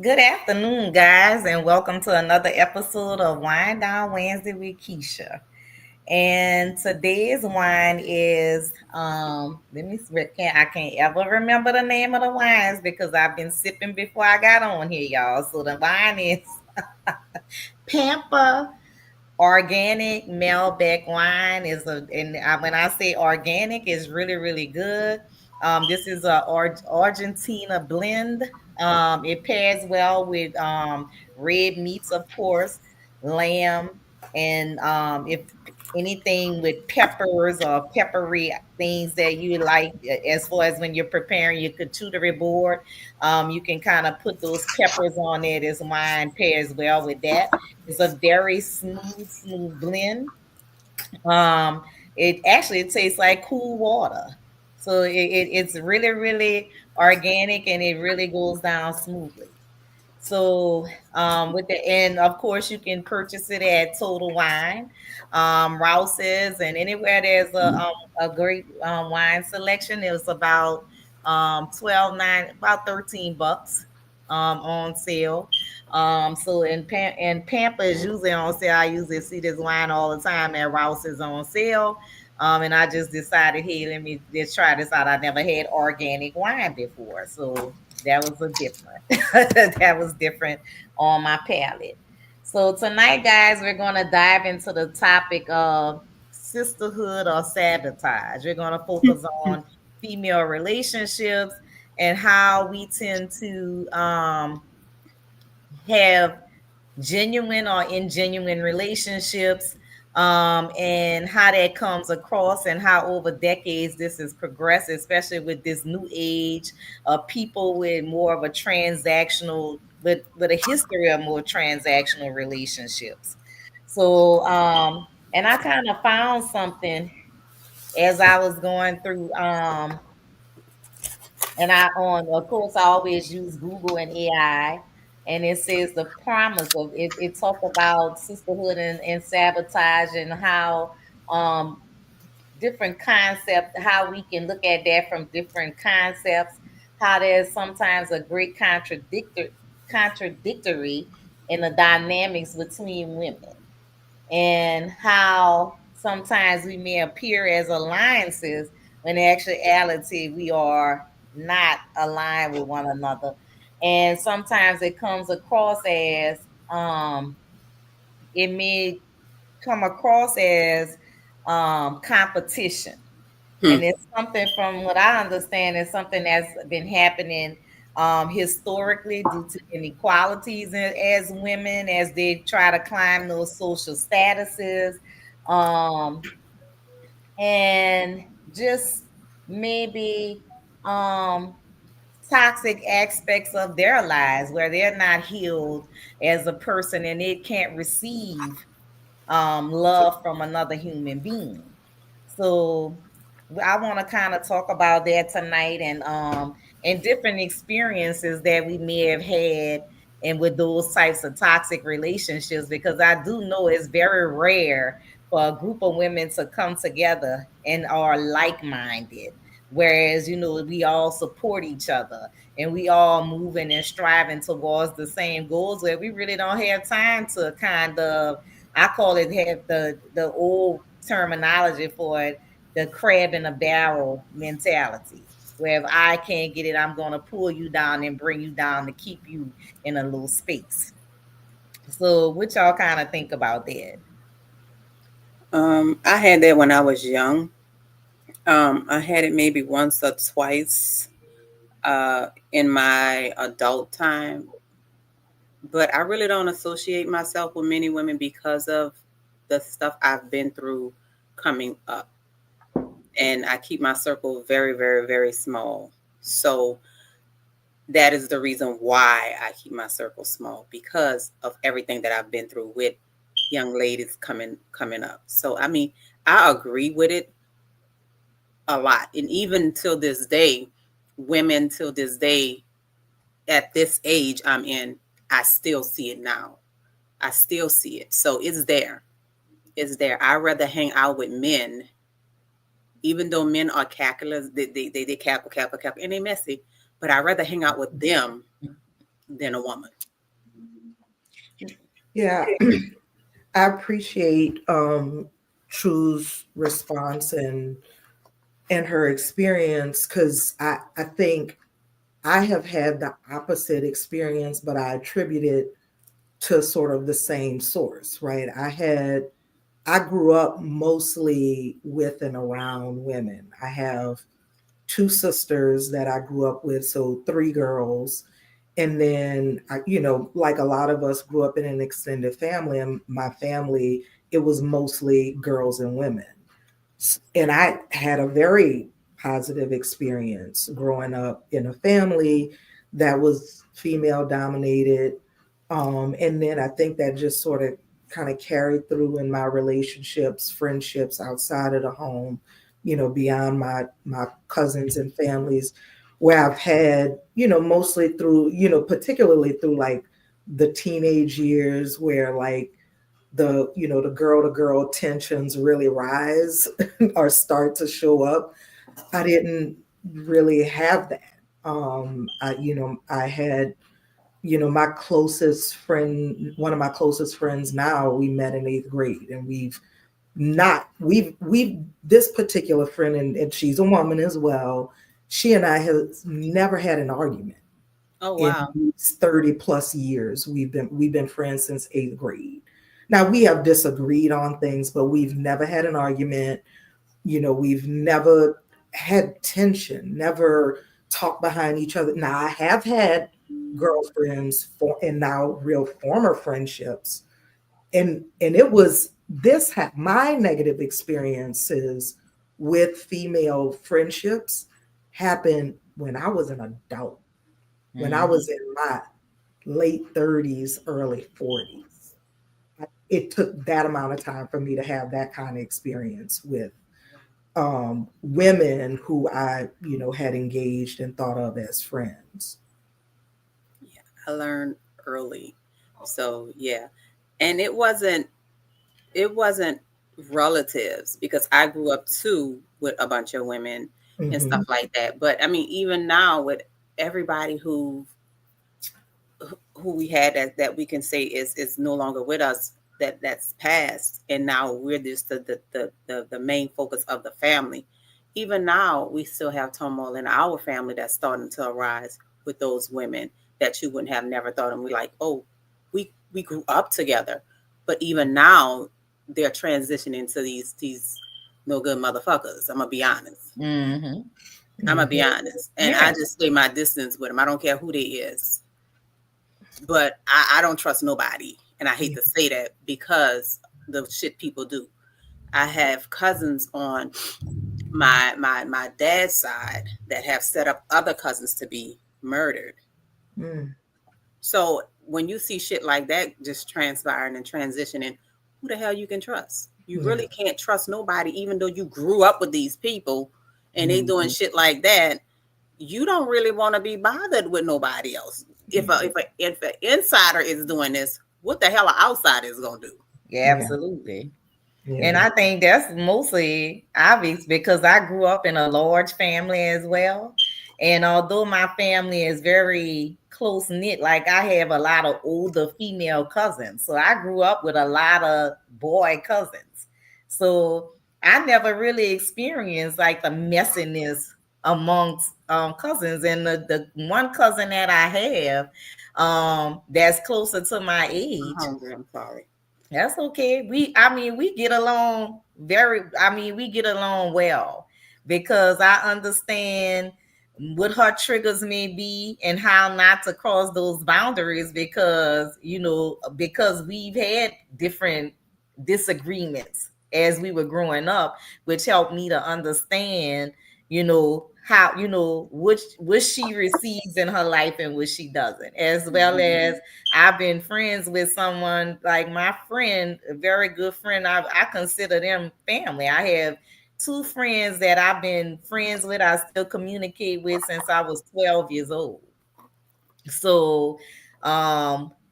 Good afternoon, guys, and welcome to another episode of Winedown Wednesday with Kecia. And today's wine is let me see, I can't ever remember the name of the wines because I've been sipping before I got on here, y'all. So the wine is Pampa Organic Malbec wine is when I say organic, it's really really good. This is a Argentina blend. It pairs well with red meats, of course, lamb, and if anything with peppers or peppery things that you like, as far as when you're preparing your charcuterie board, you can kind of put those peppers on it. This wine pairs well with that. It's a very smooth blend. Um, it tastes like cool water. So it's really, really organic and it really goes down smoothly. So with the and of course you can purchase it at Total Wine, Rouse's, and anywhere there's a great wine selection. It was about 12 9 about $13 on sale. So and Pampa is usually on sale. I usually see this wine all the time at Rouse's on sale. And I just decided, hey, let me just try this out. I never had organic wine before, so that was a different. That was different on my palate. So tonight, guys, we're gonna dive into the topic of sisterhood or sabotage. We're gonna focus on female relationships and how we tend to have genuine or ingenuine relationships, and how that comes across and how over decades this has progressed, especially with this new age of people with more of a transactional, with a history of more transactional relationships. So and I kind of found something as I was going through, and I on of course I always use Google and AI, and it says the promise of it. It talked about sisterhood and sabotage and how different concepts, how we can look at that from different concepts, how there's sometimes a great contradictory in the dynamics between women, and how sometimes we may appear as alliances when in actuality we are not aligned with one another. And sometimes it comes across as it may come across as competition. Hmm. And it's something, from what I understand, is something that's been happening historically due to inequalities as women, as they try to climb those social statuses, um, and just maybe um, toxic aspects of their lives where they're not healed as a person and they can't receive love from another human being. So I want to kind of talk about that tonight, and different experiences that we may have had and with those types of toxic relationships, because I do know it's very rare for a group of women to come together and are like-minded. Whereas, we all support each other and we all moving and striving towards the same goals, where we really don't have time to kind of, I call it, have the old terminology for it, the crab in a barrel mentality. Where if I can't get it, I'm gonna pull you down and bring you down to keep you in a little space. So what y'all kind of think about that? I had that when I was young. I had it maybe once or twice in my adult time, but I really don't associate myself with many women because of the stuff I've been through coming up. And I keep my circle very, very, very small. So that is the reason why I keep my circle small, because of everything that I've been through with young ladies coming up. So I mean, I agree with it a lot. And even till this day, women till this day, at this age I'm in, I still see it now. I still see it. So it's there. It's there. I rather hang out with men, even though men are cacklers, they cackle, cackle, cackle, and they messy. But I rather hang out with them than a woman. Yeah, I appreciate True's response and her experience because I think I have had the opposite experience, but I attribute it to sort of the same source, right? I grew up mostly with and around women. I have two sisters that I grew up with, so three girls. And then, like a lot of us grew up in an extended family, and my family, it was mostly girls and women. And I had a very positive experience growing up in a family that was female dominated. And then I think that just sort of kind of carried through in my relationships, friendships outside of the home, beyond my cousins and families, where I've had, mostly through, particularly through like the teenage years where like the girl to girl tensions really rise or start to show up. I didn't really have that. I had, my closest friend, one of my closest friends now, we met in eighth grade, and we've this particular friend, and she's a woman as well. She and I have never had an argument Oh in wow. these 30 plus years. We've been friends since eighth grade. Now we have disagreed on things, but we've never had an argument. We've never had tension, never talked behind each other. Now I have had girlfriends for and now real former friendships. And it was my negative experiences with female friendships happened when I was an adult, when I was Mhm. in my late 30s, early 40s. It took that amount of time for me to have that kind of experience with women who I, had engaged and thought of as friends. Yeah, I learned early. So yeah. And it wasn't relatives because I grew up too with a bunch of women and stuff Hmm. like that. But I mean, even now with everybody who we had that we can say is no longer with us, that's passed, and now we're just the main focus of the family. Even now we still have turmoil in our family that's starting to arise with those women that you wouldn't have never thought, and we like, oh, we grew up together, but even now they're transitioning to these no good motherfuckers. I'm gonna be honest. Mhm. I'm gonna be Hmm. honest, and I Yeah. just stay my distance with them. I don't care who they is, but I don't trust nobody. And I hate to say that because the shit people do. I have cousins on my dad's side that have set up other cousins to be murdered. Mm. So when you see shit like that just transpiring and transitioning, who the hell you can trust? You Yeah. really can't trust nobody, even though you grew up with these people and they doing Hmm. shit like that. You don't really want to be bothered with nobody else. If an insider is doing this, what the hell an outsider is gonna do? Yeah, Yeah. absolutely. And Yeah. I think that's mostly obvious because I grew up in a large family as well. And although my family is very close knit, like I have a lot of older female cousins. So I grew up with a lot of boy cousins. So I never really experienced like the messiness amongst cousins. And the one cousin that I have that's closer to my I'm age, hungry. I'm sorry. that's okay. I mean, we get along we get along well because I understand what her triggers may be and how not to cross those boundaries because we've had different disagreements as we were growing up, which helped me to understand, how, what she receives in her life and what she doesn't, as well as Mhm. I've been friends with someone like my friend, a very good friend. I consider them family. I have two friends that I've been friends with, I still communicate with since I was 12 years old. So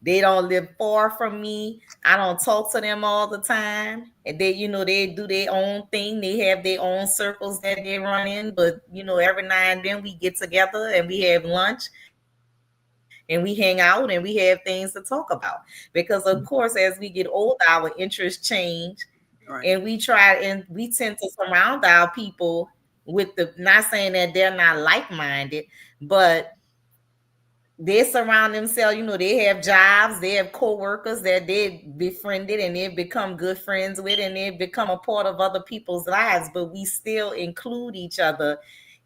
they don't live far from me. I don't talk to them all the time. And they do their own thing. They have their own circles that they run in. But every now and then we get together and we have lunch and we talk. and we hang out and we have things to talk about. Because of course, as we get older, our interests change, Right. and we tend to surround our people with the, not saying that they're not like-minded, but they surround themselves, they have jobs, they have co-workers that they befriended and they've become good friends with, and they've become a part of other people's lives, but we still include each other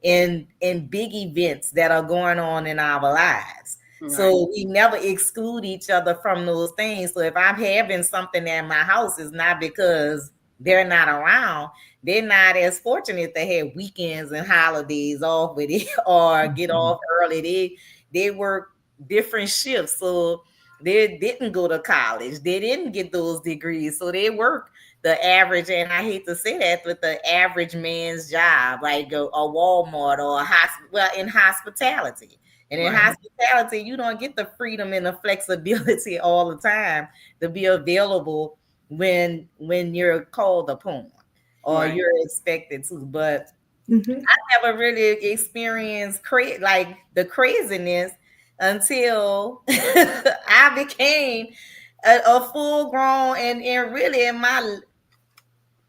in big events that are going on in our lives. Right. So we never exclude each other from those things. So if I'm having something at my house, it's not because they're not around. They're not as fortunate to have weekends and holidays off with it or get off early. They work different shifts. So they didn't go to college. They didn't get those degrees. So they work the average, and I hate to say that, but the average man's job, like a Walmart or a hospital, well, in hospitality. And in Right. hospitality, you don't get the freedom and the flexibility all the time to be available when you're called upon or Right. you're expected to. But Mhm. never really experienced like the craziness until I became a full grown and really in my,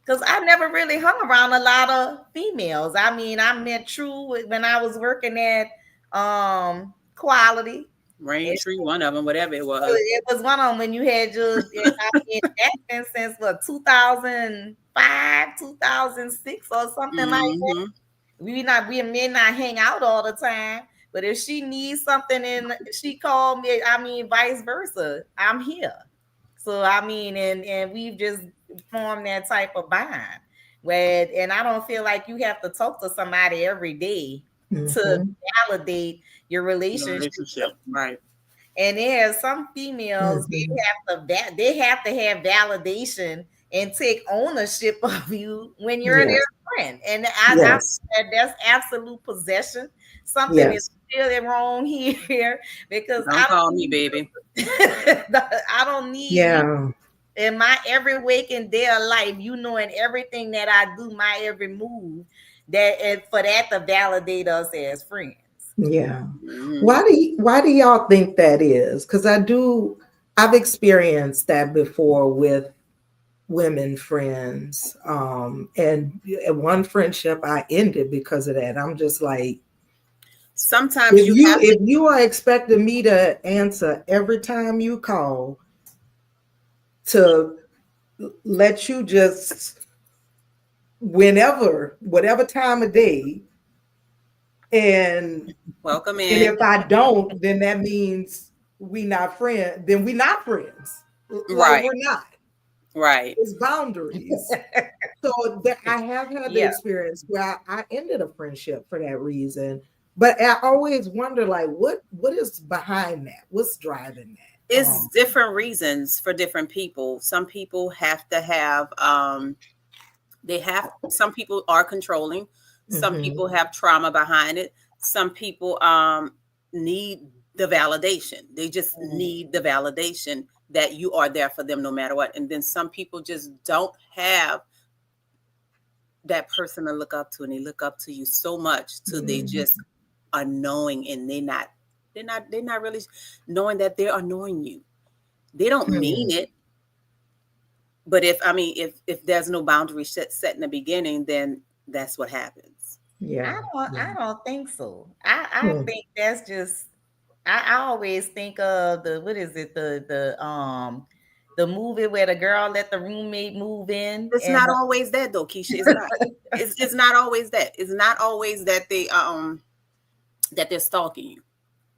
because I never really hung around a lot of females. I mean, I met True when I was working at Quality. Rain It, Tree, one of them, whatever it was. it was one of them when you had your, I mean, that's been since what, 2005, 2006 or something like that. Mm-hmm. We may not hang out all the time, but if she needs something and she called me, I mean, vice versa, I'm here. So I mean, and we've just formed that type of bond where, and I don't feel like you have to talk to somebody every day to Mhm. validate your The relationship. relationship. Right. And there's some females, Mhm. they have to have validation and take ownership of you when you're their Yes. friend. And I Yes. that's absolute possession. Something is Yes. really wrong here because Don't call me baby. I don't need you Yeah. in my every waking day of life, knowing everything that I do, my every move, that and for that to validate us as friends. Yeah. Mm-hmm. Why do y'all think that is? Because I've experienced that before with women friends. And one friendship I ended because of that. I'm just like, Sometimes you have to. if you are expecting me to answer every time you call, to let you just whenever, whatever time of day, and Welcome and in. if I don't, then that means we not friends. Then we not friends. Like Right. we're not. Right. It's boundaries. So there, I have had the Yeah. experience where I ended a friendship for that reason. But I always wonder, like, what is behind that? What's driving that? It's different reasons for different people. Some people have to have some people are controlling, some Mhm. people have trauma behind it, some people need the validation. They just need the validation that you are there for them no matter what. And then some people just don't have that person to look up to, and they look up to you so much till they Mhm. just are knowing, and they're not really knowing that they're annoying you. They don't mean Mhm. it. But if there's no boundary set in the beginning, then that's what happens. Yeah. I Yeah. don't think so. I Hmm. think that's just, I always think of the, what is it, the movie where the girl let the roommate move in It's and not always that though, Keisha. It's not. It's not always that. It's not always that they're stalking you.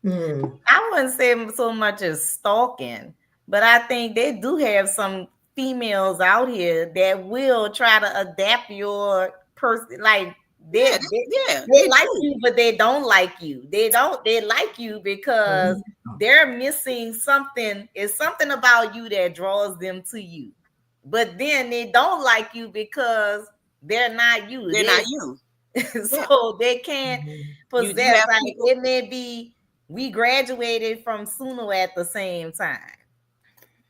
Mm. I wouldn't say so much as stalking, but I think they do have some females out here that will try to adapt your person. Like Yeah, they they like do. you, but they don't like you. They don't. They like you because Mhm. they're missing something. It's something about you that draws them to you. But then they don't like you because they're not you. They're not you. Yeah, So they can't Mhm. you possess. have Like people. it may be we graduated from SUNO at the same time.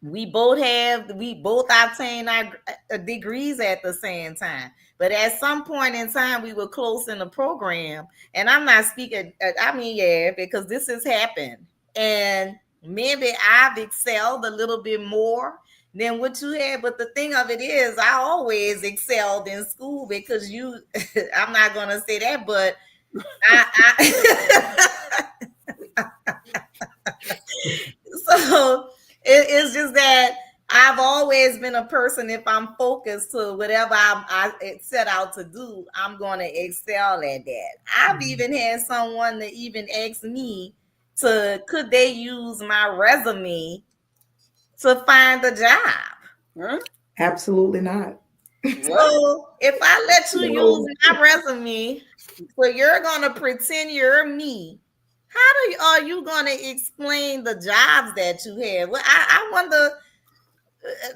We both obtained our degrees at the same time. But at some point in time, we were close in the program. And I'm not speaking. I mean, yeah, because this has happened. and maybe I've excelled a little bit more than what you had. But the thing of it is, I always excelled in school because you. I'm not gonna say that, but I so it's just that I've always been a person. If I'm focused to whatever I set out to do, I'm going to excel at that. I've even had someone that even asked me to could they use my resume to find a job. Huh? Absolutely not. What? So if I let you use No. my resume, so you're gonna pretend you're me. Are you gonna explain the jobs that you have? Well, I wonder,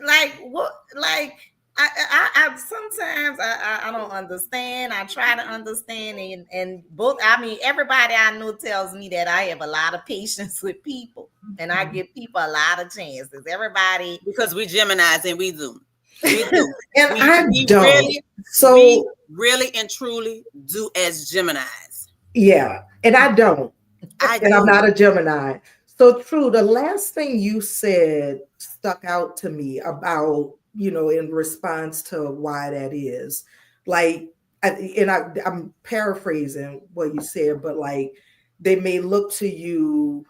like what, like I sometimes I don't understand. I try to understand, and both. I mean, everybody I know tells me that I have a lot of patience with people, and I give people a lot of chances. Everybody, Because we Geminis and we do. We do. And We, I we don't. really, we So really and truly do as Geminis. yeah, and I don't. I And I'm do. not a Gemini. So true. The last thing you said stuck out to me about, in response to why that is. Like, I'm paraphrasing what you said, but like, they may look to you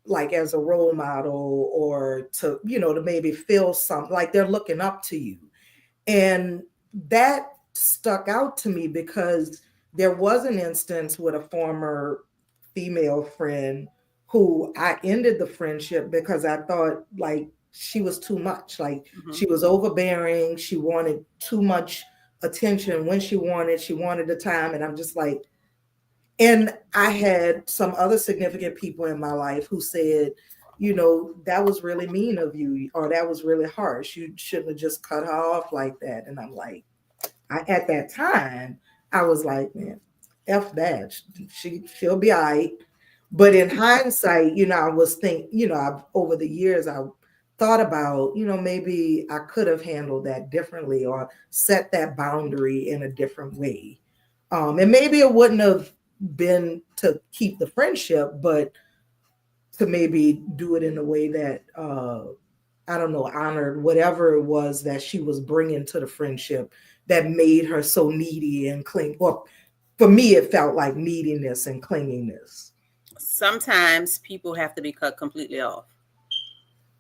like as a role model or to maybe feel something like they're looking up to you. And that stuck out to me because there was an instance with a former female friend who I ended the friendship because I thought like she was too much. Like Mhm. she was overbearing. She wanted too much attention when she wanted the time. And I'm just like, and I had some other significant people in my life who said, that was really mean of you, or that was really harsh. You shouldn't have just cut her off like that. And I'm like, at that time, I was like, man, F that. She'll be all right. But in hindsight, I was I've over the years I thought about, maybe I could have handled that differently or set that boundary in a different way. And maybe it wouldn't have been to keep the friendship, but to maybe do it in a way that I don't know, honored whatever it was that she was bringing to the friendship that made her so needy and cling. Or for me, it felt like neediness and clinginess. Sometimes people have to be cut completely off.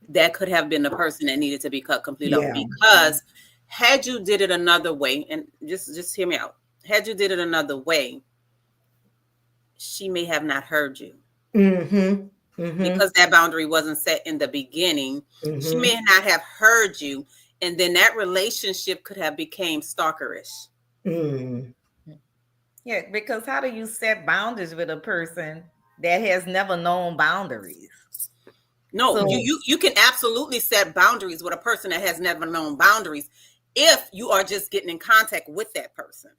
That could have been the person that needed to be cut completely off, Yeah. because had you did it another way, and just hear me out. Had you did it another way, she may have not heard you. Mm-hmm. Mm-hmm. Because that boundary wasn't set in the beginning. She Mm-hmm. may not have heard you, and then that relationship could have became stalkerish. Mm. yeah, because how do you set boundaries with a person that has never known boundaries? No, So you can absolutely set boundaries with a person that has never known boundaries if you are just getting in contact with that person.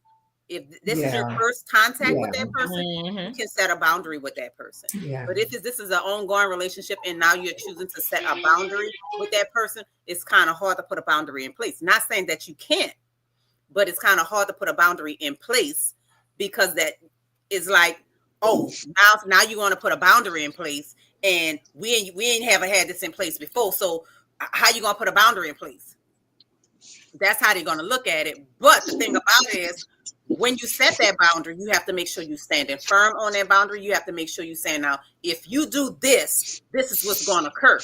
If this is your Yeah. first contact with Yeah. that person, you mhm. can set a boundary with that person. Yeah. But if this is an ongoing relationship and now you're choosing to set a boundary with that person, it's kind of hard to put a boundary in place. Not saying that you can't, but it's kind of hard to put a boundary in place, because that is like, oh, now you want to put a boundary in place, and we ain't haven't had this in place before. So how you gonna put a boundary in place? That's how they're gonna look at it. But the thing about it is, when you set that boundary, you have to make sure you standing firm on that boundary. You have to make sure you say, now, if you do this, this is what's going to occur.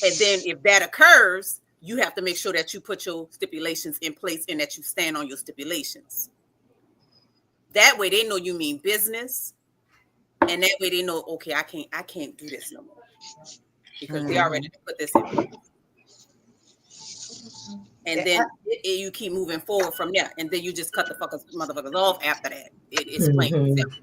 And then if that occurs, you have to make sure that you put your stipulations in place and that you stand on your stipulations. That way they know you mean business. And that way they know, okay, I can't do this no more, because they already Mhm. put this in place. And Yeah, then you keep moving forward from there. And then you just cut the motherfuckers off after that. It's plain and Mm-hmm. simple.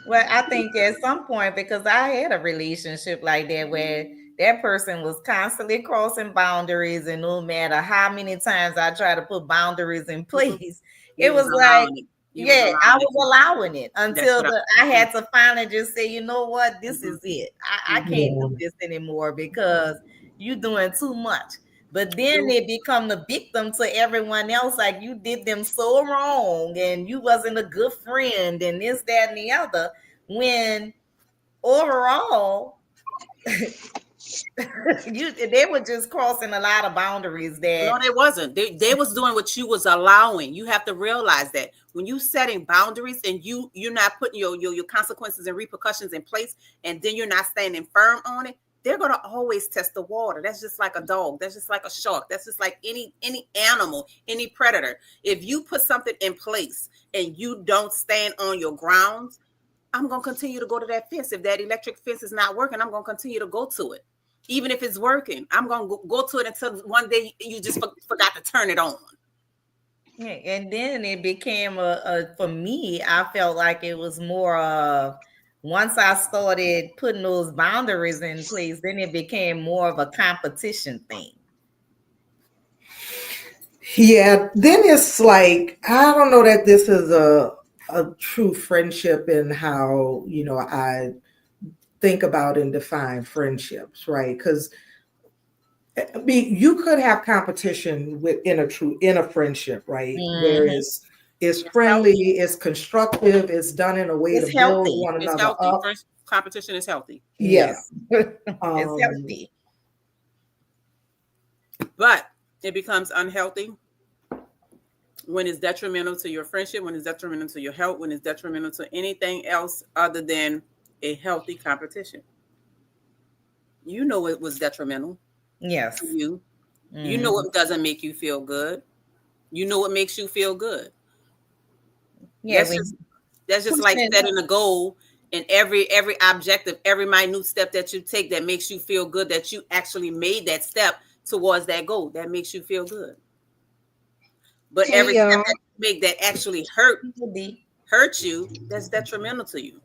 well, I think at some point, because I had a relationship like that where that person was constantly crossing boundaries, and no matter how many times I tried to put boundaries in Mhm. place, it You was was like, allowing it. You was yeah, I allowing it was to. allowing it That's until what I had to finally just say, you know what, this Mhm. is it. I Mhm. can't Yeah. do this anymore because you doing too much. But then You they become the victim to everyone else, like you did them so wrong and you wasn't a good friend and this, that, and the other. When overall, They were just crossing a lot of boundaries that. No, they wasn't. They was doing what you was allowing. You have to realize that when you setting boundaries and you're not putting your consequences and repercussions in place, and then you're not standing firm on it, they're gonna always test the water. That's just like a dog. That's just like a shark. That's just like any animal, any predator. If you put something in place and you don't stand on your grounds, I'm gonna continue to go to that fence. If that electric fence is not working, I'm gonna continue to go to it. Even if it's working, I'm gonna go to it until one day you just forgot to turn it on. Yeah, and then it became for me, I felt like it was more of once I started putting those boundaries in place, then it became more of a competition thing. Yeah, then it's like I don't know that this is a true friendship in how, I think about and define friendships, right? Because I mean, you could have competition in a friendship, right? Hmm. Whereas it's It's friendly, healthy. it's constructive, it's done in a way to It's build healthy. one It's another healthy. up. First, competition is healthy, Yeah. Yes. It's Um, healthy. but it becomes unhealthy when it's detrimental to your friendship, when it's detrimental to your health, when it's detrimental to anything else other than a healthy competition. You know it was detrimental to Yes. you. You know Hmm. it doesn't make you feel good. You know what makes you feel good. Yeah, That's when just that's just like pushing. setting a goal, and every objective, every minute step that you take that makes you feel good, that you actually made that step towards that goal, that makes you feel good. But Hey every step y'all. that you make that actually hurt you, that's detrimental to you.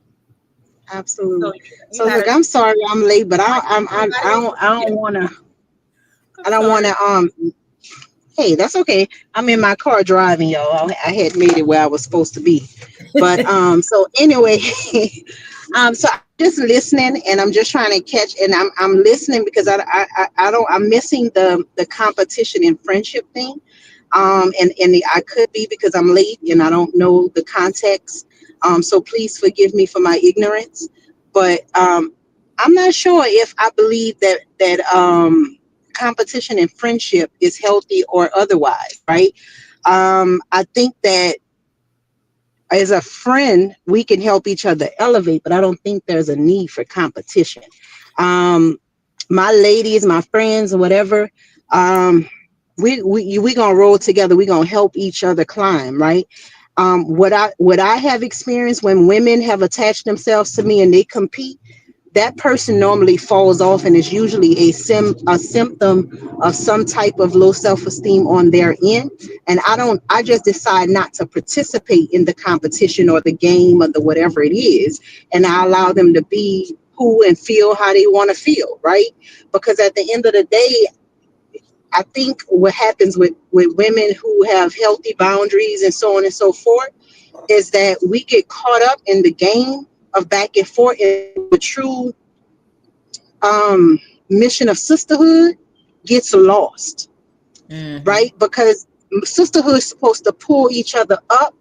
So Absolutely. you So gotta look, I'm sorry I'm late, but everybody don't I yeah, don't wanna I'm I don't sorry. wanna hey, that's okay. I'm in my car driving, y'all. I had made it where I was supposed to be. But so anyway, so I'm just listening and I'm just trying to catch and I'm listening because I don't I'm missing the competition and friendship thing. I could be because I'm late and I don't know the context. So please forgive me for my ignorance. But I'm not sure if I believe that competition and friendship is healthy or otherwise, right? I think that as a friend, we can help each other elevate, but I don't think there's a need for competition. Um, my ladies, my friends, or whatever, um, we gonna roll together. We gonna help each other climb, right? What I have experienced when women have attached themselves to me and they compete, that person normally falls off and is usually a symptom of some type of low self-esteem on their end. And I just decide not to participate in the competition or the game or the whatever it is, and I allow them to be who and feel how they want to feel, right? Because at the end of the day, I think what happens with women who have healthy boundaries and so on and so forth is that we get caught up in the game of back and forth, and the true um, mission of sisterhood gets lost, Hmm. right? Because sisterhood is supposed to pull each other up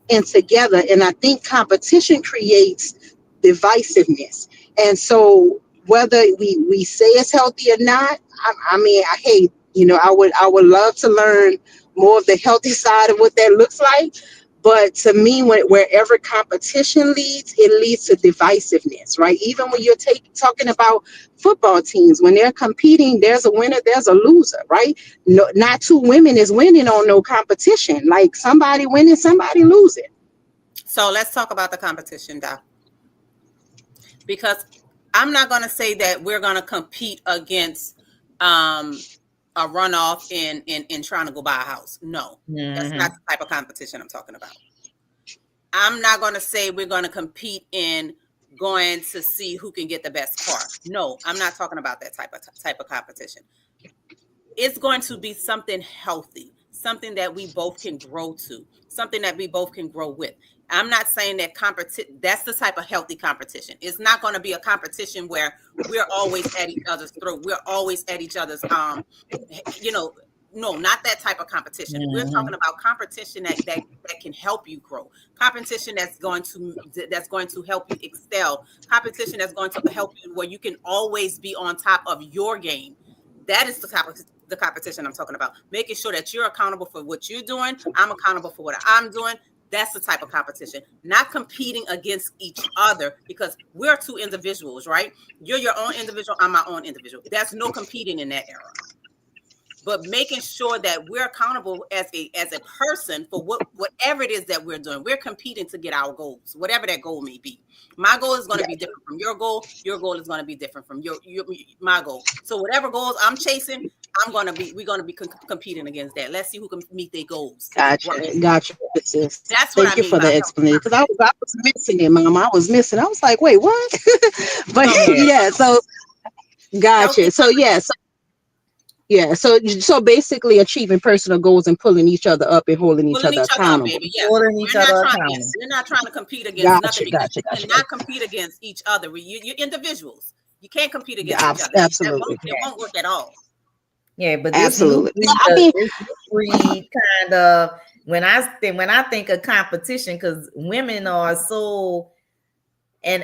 and together. And I think competition creates divisiveness. And so whether we say it's healthy or not, I mean, hey, I would love to learn more of the healthy side of what that looks like. But to me, wherever competition leads, it leads to divisiveness, right? Even when you're talking about football teams, when they're competing, there's a winner, there's a loser, right? No, not two women is winning on no competition. Like somebody winning, somebody losing. So let's talk about the competition, Doc. Because I'm not gonna say that we're gonna compete against a runoff in trying to go buy a house. No, that's not Hmm. the type of competition I'm talking about. I'm not going to say we're going to compete in going to see who can get the best car. No, I'm not talking about that type of competition. It's going to be something healthy, something that we both can grow to, something that we both can grow with. I'm not saying that that's the type of healthy competition. It's not going to be a competition where we're always at each other's throat. We're always at each other's you know No, not that type of competition. We're talking Mhm. about competition that can help you grow. Competition that's going to help you excel. Competition that's going to help you where you can always be on top of your game. That is the competition I'm talking about. Making sure that you're accountable for what you're doing. I'm accountable for what I'm doing. That's the type of competition, not competing against each other, because we're two individuals, right? You're your own individual. I'm my own individual. There's no competing in that era, but making sure that we're accountable as a person for whatever it is that we're doing. We're competing to get our goals, whatever that goal may be. My goal is going to be different from your goal. Your goal is going to be different from my goal. So whatever goals I'm chasing, we're going to be competing against that. Let's see who can meet their goals. Gotcha, Right. gotcha, sis. That's what Thank I you mean for by the explanation. Because I was missing it, Mom. I was missing. I was like, wait, what? But no, Yeah. yeah, so healthy gotcha. So yeah, competition. so basically achieving personal goals and pulling each other up and holding each Pulling other each other up, accountable. baby. Yes, Holding each other accountable. we're not trying to compete against Gotcha, nothing, because gotcha, you gotcha, cannot gotcha. compete against each other. You're individuals. You can't compete against Yeah, each other. That won't absolutely, it Yeah. won't work at all. Yeah, but absolutely. Yeah, I mean, this new breed kind of, when I think of competition, because women are so, and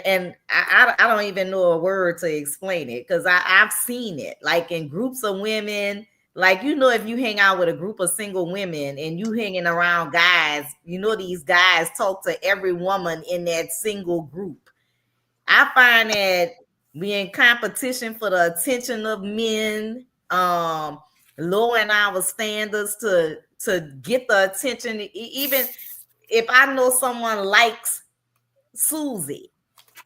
I don't even know a word to explain it, because I've seen it like in groups of women. Like, if you hang out with a group of single women and you hanging around guys, these guys talk to every woman in that single group. I find that we in competition for the attention of men, lowering our standards to get the attention. Even if I know someone likes Susie,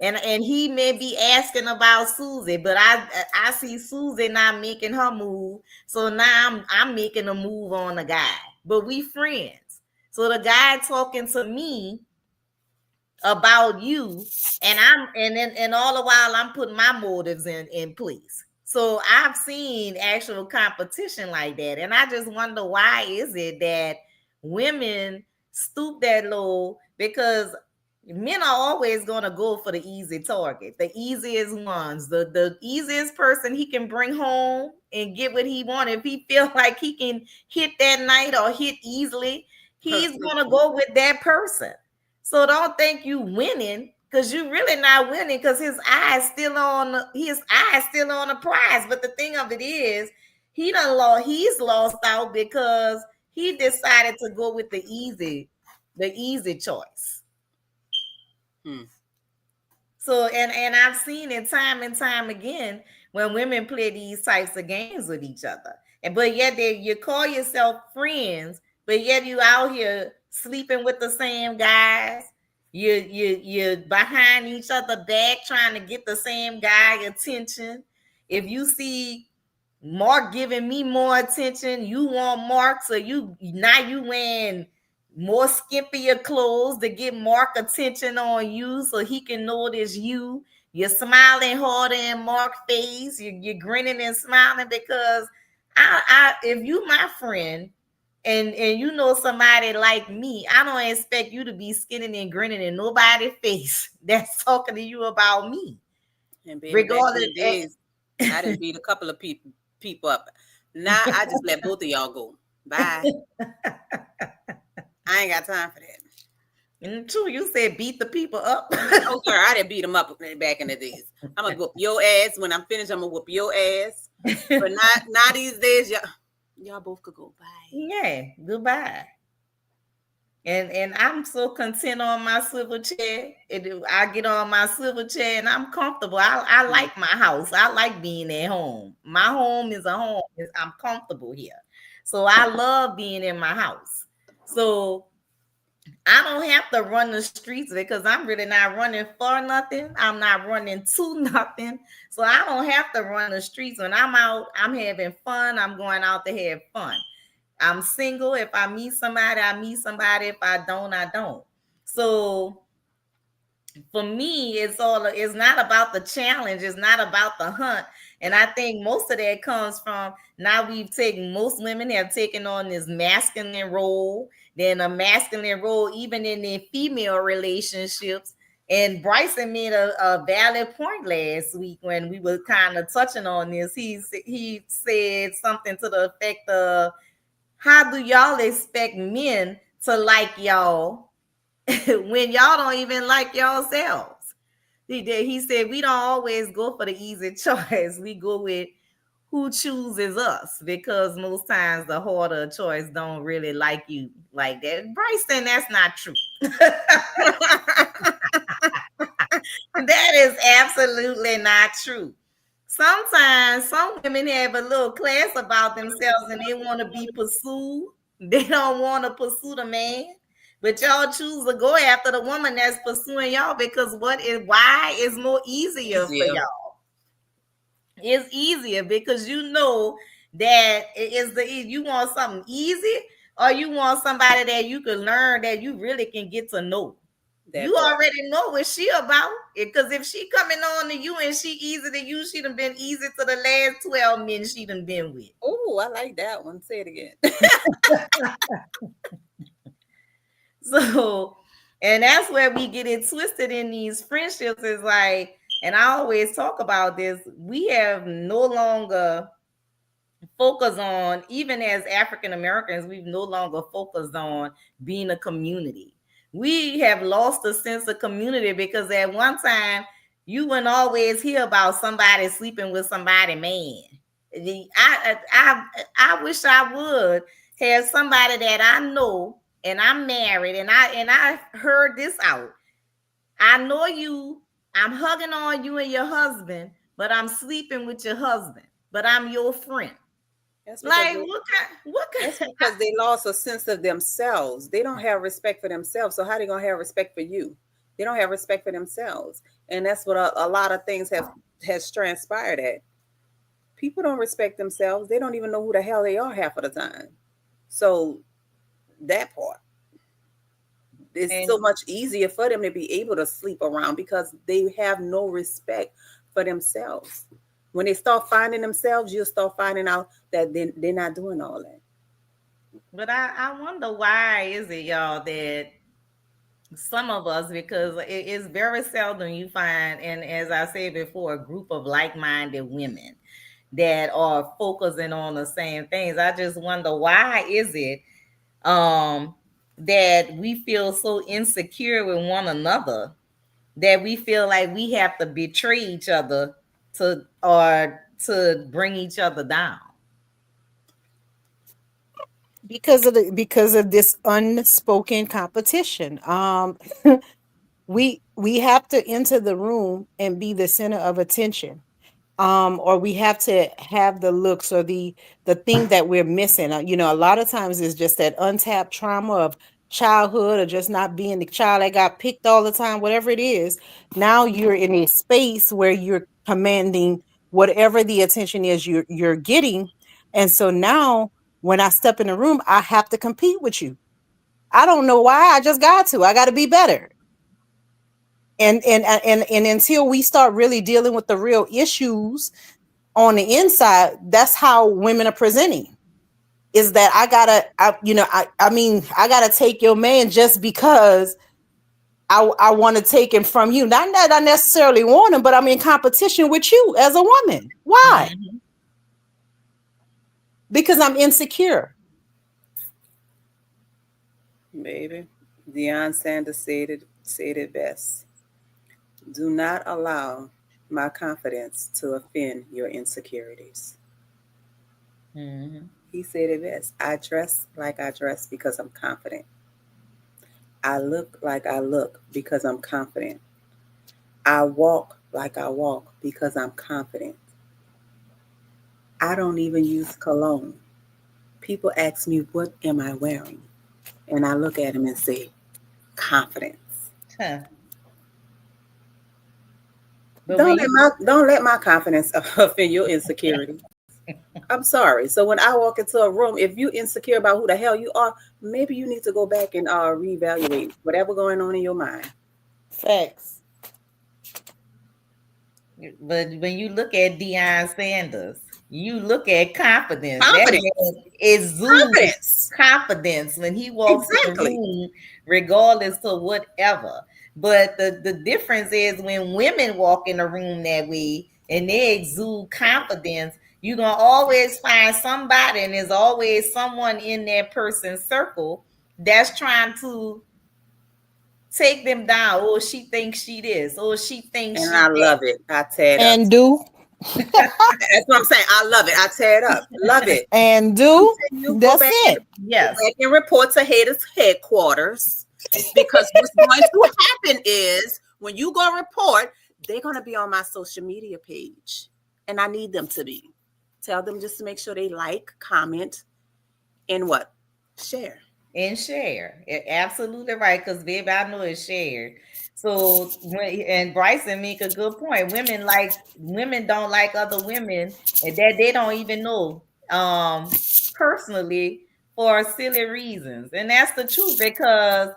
and he may be asking about Susie, but I see Susie not making her move, so now I'm making a move on the guy. But we friends, so the guy talking to me about you, and all the while I'm putting my motives in place. So I've seen actual competition like that, and I just wonder, why is it that women stoop that low? Because men are always going to go for the easy target, the easiest ones, the easiest person he can bring home and get what he wants. If he feels like he can hit that night or hit easily, he's going to go with that person. So don't think you winning, because you really not winning, because his eyes still on the prize. But the thing of it is, he's lost out because he decided to go with the easy choice. Hmm. So, and I've seen it time and time again when women play these types of games with each other. But yet you call yourself friends, but yet you out here sleeping with the same guys. You're behind each other back trying to get the same guy attention. If you see Mark giving me more attention, you want Mark, so you wearing more skimpier clothes to get Mark attention on you, so he can notice you. You're smiling harder in Mark's face. You're grinning and smiling because if you my friend, and somebody like me, I don't expect you to be skinning and grinning in nobody's face that's talking to you about me. And baby, back in Regardless, the days, I didn't beat a couple of people up. Now I just let both of y'all go. Bye. I ain't got time for that. and true, you said beat the people up. Oh, girl, I didn't beat them up back in the days. I'm gonna whoop your ass when I'm finished. I'm gonna whoop your ass. But not these days. Y'all both could go. Bye. Yeah, goodbye. And I'm so content on my swivel chair. I get on my swivel chair and I'm comfortable. I Mhm. like my house. I like being at home. My home is a home. I'm comfortable here. So I love being in my house. So I don't have to run the streets because I'm really not running for nothing. I'm not running to nothing. So I don't have to run the streets. When I'm out, I'm having fun. I'm going out to have fun. I'm single. If I meet somebody, I meet somebody. If I don't, I don't. So for me, it's not about the challenge, it's not about the hunt. And I think most of that comes from, now most women have taken on this masculine role, then a masculine role even in their female relationships. And Bryson made a valid point last week when we were kind of touching on this. He said something to the effect of, How do y'all expect men to like y'all when y'all don't even like yourselves? He said we don't always go for the easy choice. We go with who chooses us, because most times the harder choice don't really like you like that. Bryson, that's not true. That is absolutely not true. Sometimes some women have a little class about themselves and they want to be pursued. They don't want to pursue the man. But y'all choose to go after the woman that's pursuing y'all because why is more easier for Easier. y'all? It's easier because you know that it is you want something easy, or you want somebody that you can learn, that you really can get to know. That You part. already know what she about. Because if she coming on to you and she easy to you, she done been easy to the last 12 men she done been with. Oh, I like that one. Say it again. So, and that's where we get it twisted in these friendships. Is like, and I always talk about this, we have no longer focus on, even as African Americans, we've no longer focused on being a community. We have lost a sense of community because at one time you wouldn't always hear about somebody sleeping with somebody man. I wish I would have somebody that I know and I'm married and I heard this out. I know you, I'm hugging on you and your husband, but I'm sleeping with your husband, but I'm your friend. That's because Like they, what that's kind because they lost a sense of themselves. They don't have respect for themselves. So how they gonna have respect for you? They don't have respect for themselves, and that's what a lot of things has transpired at. People don't respect themselves. They don't even know who the hell they are half of the time. So that part, it's so and much easier for them to be able to sleep around because they have no respect for themselves. When they start finding themselves, you'll start finding out that they're not doing all that. but I wonder why is it, y'all, that some of us, because it is very seldom you find, and as I said before, a group of like-minded women that are focusing on the same things. I just wonder why is it um that we feel so insecure with one another that we feel like we have to betray each other to bring each other down. Because of this unspoken competition. We have to enter the room and be the center of attention, or we have to have the looks or the thing that we're missing. A lot of times it's just that untapped trauma of childhood, or just not being the child that got picked all the time, whatever it is. Now you're in a space where you're commanding whatever the attention is you're getting. And so now when I step in the room, I have to compete with you. I don't know why. I got to be better. And until we start really dealing with the real issues on the inside, that's how women are presenting. Is that I gotta take your man just because I want to take him from you. Not that I necessarily want him, but I'm in competition with you as a woman. Why? Mhm. Because I'm insecure. Baby, Deion Sanders said it best. Do not allow my confidence to offend your insecurities. Mhm. He said it best. I dress like I dress because I'm confident. I look like I look because I'm confident. I walk like I walk because I'm confident. I don't even use cologne. People ask me, what am I wearing? And I look at them and say, confidence. Huh. But when you Don't let my confidence offend your insecurities. I'm sorry. So when I walk into a room, if you insecure about who the hell you are, maybe you need to go back and reevaluate whatever going on in your mind. Facts. But when you look at Deion Sanders, you look at confidence. That Confidence. man exudes Confidence. confidence when he walks in the Exactly. room, regardless to whatever. But the difference is when women walk in the room that way and they exude confidence, You're gonna always find somebody, and there's always someone in that person's circle that's trying to take them down. Oh, she thinks she this. Oh, she thinks And she I that. love it. I tear it up. And do. That's what I'm saying. I love it. I tear it up. Love it. And do. Continue. That's it. Go Yes. back and report to haters headquarters, because what's going to happen is when you go report, they're going to be on my social media page, and I need them to be. Tell them just to make sure they like, comment, and what? Share. And share. Absolutely right, because baby, I know it's shared. So and Bryson make a good point. Women don't like other women, and that they don't even know personally, for silly reasons. And that's the truth, because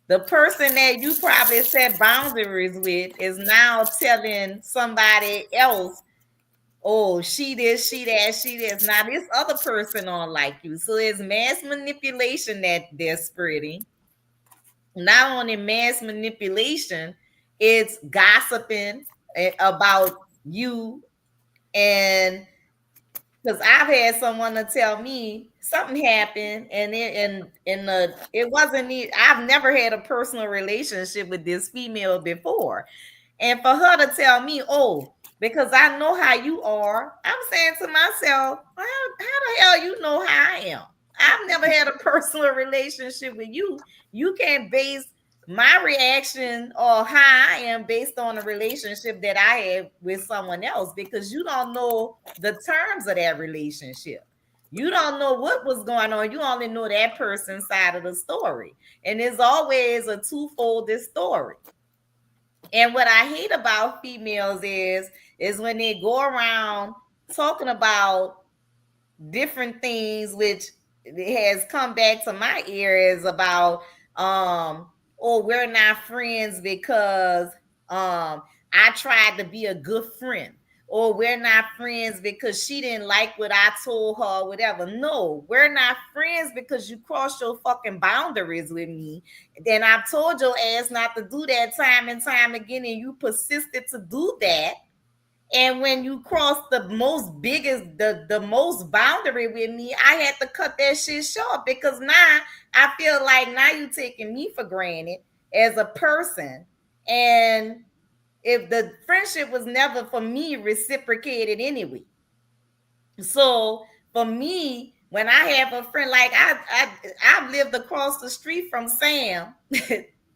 the person that you probably set boundaries with is now telling somebody else, oh, she this, she that, she this. Now this other person don't like you. So it's mass manipulation that they're spreading. Not only mass manipulation, it's gossiping about you. And because I've had someone to tell me something happened, and it wasn't me. I've never had a personal relationship with this female before, and for her to tell me, oh, because I know how you are, I'm saying to myself, well, how the hell you know how I am? I've never had a personal relationship with you. You can't base my reaction or how I am based on a relationship that I have with someone else, because you don't know the terms of that relationship. You don't know what was going on. You only know that person's side of the story. And it's always a twofold story. And what I hate about females is when they go around talking about different things, which has come back to my ears about oh, we're not friends because I tried to be a good friend, or we're not friends because she didn't like what I told her, whatever. No, we're not friends because you crossed your fucking boundaries with me. Then I've told your ass not to do that time and time again, and you persisted to do that. And when you cross the most boundary with me, I had to cut that shit short, because now I feel like now you taking me for granted as a person. And if the friendship was never for me reciprocated anyway. So for me, when I have a friend, like I've lived across the street from Sam.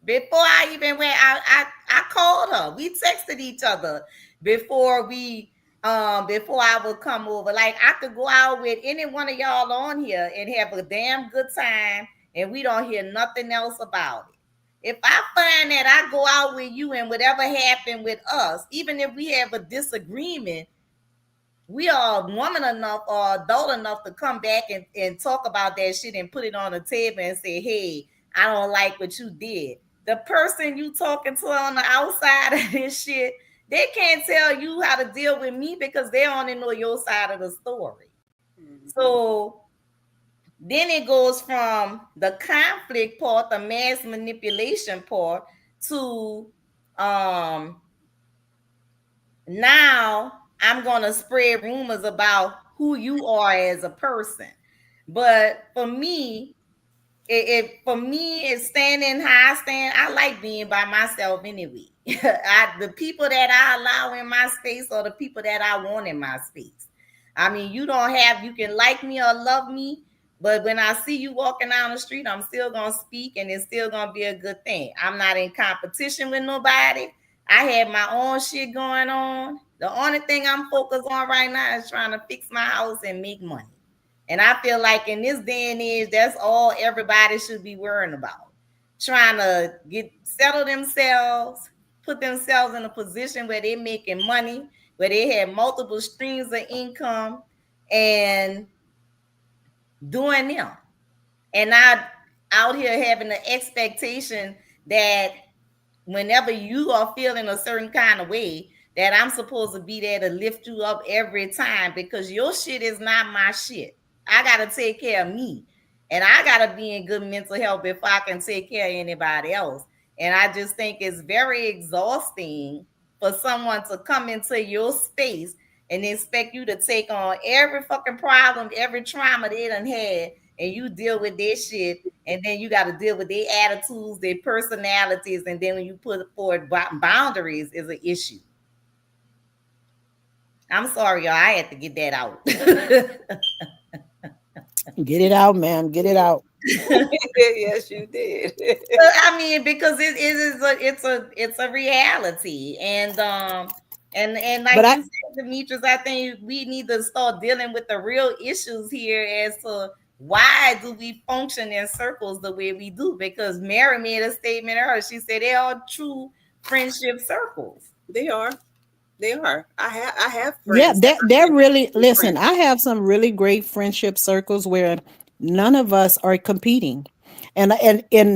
Before I even went, I called her. We texted each other before I would come over. Like I could go out with any one of y'all on here and have a damn good time, and we don't hear nothing else about it. If I find that I go out with you and whatever happened with us, even if we have a disagreement, we are woman enough or adult enough to come back and talk about that shit and put it on the table and say, hey, I don't like what you did. The person you talking to on the outside of this shit, they can't tell you how to deal with me because they only know your side of the story. Mhm. So then it goes from the conflict part, the mass manipulation part, to um now I'm gonna spread rumors about who you are as a person. But for me, for me it's standing how I stand. I like being by myself anyway. The people that I allow in my space are the people that I want in my space. I mean, you can like me or love me, but when I see you walking down the street, I'm still gonna speak, and it's still gonna be a good thing. I'm not in competition with nobody. I have my own shit going on. The only thing I'm focused on right now is trying to fix my house and make money. And I feel like in this day and age, that's all everybody should be worrying about. Trying to get settle themselves, put themselves in a position where they're making money, where they have multiple streams of income, and doing them. And not out here having the expectation that whenever you are feeling a certain kind of way, that I'm supposed to be there to lift you up every time, because your shit is not my shit. I gotta take care of me, and I gotta be in good mental health before I can take care of anybody else. And I just think it's very exhausting for someone to come into your space and they expect you to take on every fucking problem, every trauma they done had, and you deal with their shit, and then you got to deal with their attitudes, their personalities, and then when you put forward boundaries is an issue. I'm sorry, y'all. I had to get that out. Get it out, ma'am. Get it out. Yes, you did. I mean, because it is it's a reality, and But like I you said, Demetrius, I think we need to start dealing with the real issues here as to why do we function in circles the way we do? Because Mary made a statement earlier. She said they are true friendship circles. They are. They are. I have Yeah, friends that are they're really really, true listen, friends. I have some really great friendship circles where none of us are competing. And